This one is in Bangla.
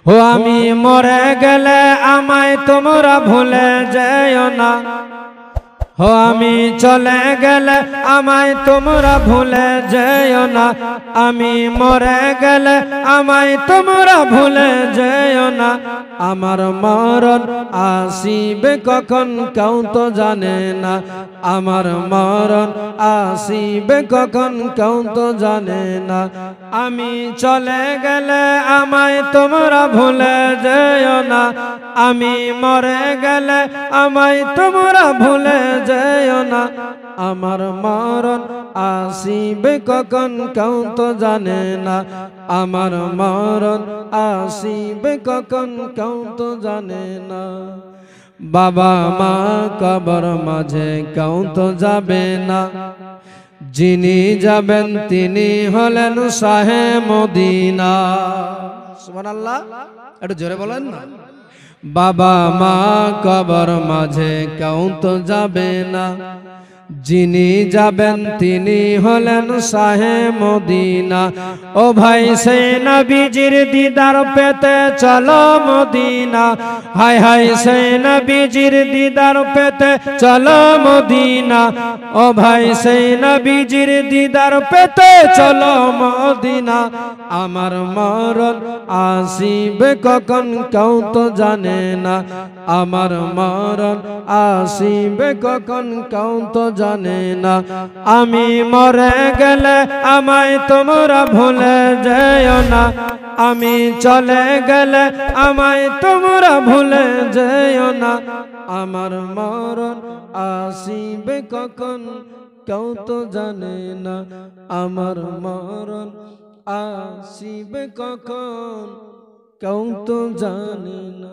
ও আমি মরে গেলে আমায় তোমরা ভুলে যেও না, ও আমি চলে গেলে আমায় তোমরা ভুলে যেও না, আমি মরে গেলে আমায় তোমরা ভুলে যেও না। আমার মরণ আসিবে কখন কেউ তো জানে না, আমার মরণ আসিবে কখন কেউ তো জানে না। আমি চলে গেলে আমায় তোমরা ভুলে যেও না, আমি মরে গেলে আমায় তোমরা ভুলে যেও না। আমার মরণ আসিবে কখন কেউ তো জানে না, আমার মরণ আসিবে কখন কেউ তো জানে না। বাবা মা কবর মাঝে কেউ তো যাবে না, যিনি যাবেন তিনি হলেন শাহে মদিনা। সুবহানাল্লাহ, একটু জোরে বলেন না। বাবা মা কবর মাঝে কেউ তো যাবে না, যিনি যাবেন তিনি হলেন শাহে মদিনা। ও ভাই সেই নবীজির দিদার পেতে চলো মদিনা, হায় হায় সেই নবীজির দিদার পেতে চলো মদিনা। ও ভাই সেই নবীজির দিদার পেতে চলো মদিনা। আমার মরণ আসিবে কখন কেউ তো জানে না, আমার মরণ আসিবে কখন কেউ তো জানে না। আমি মরে গেলে আমায় তোমরা ভুলে যেও না, আমি চলে গেলে আমায় তোমরা ভুলে যেও না। আমার মরণ আসিবে কখন কেউ তো জানে না, আমার মরণ আসিবে কখন কেউ তো জানে না।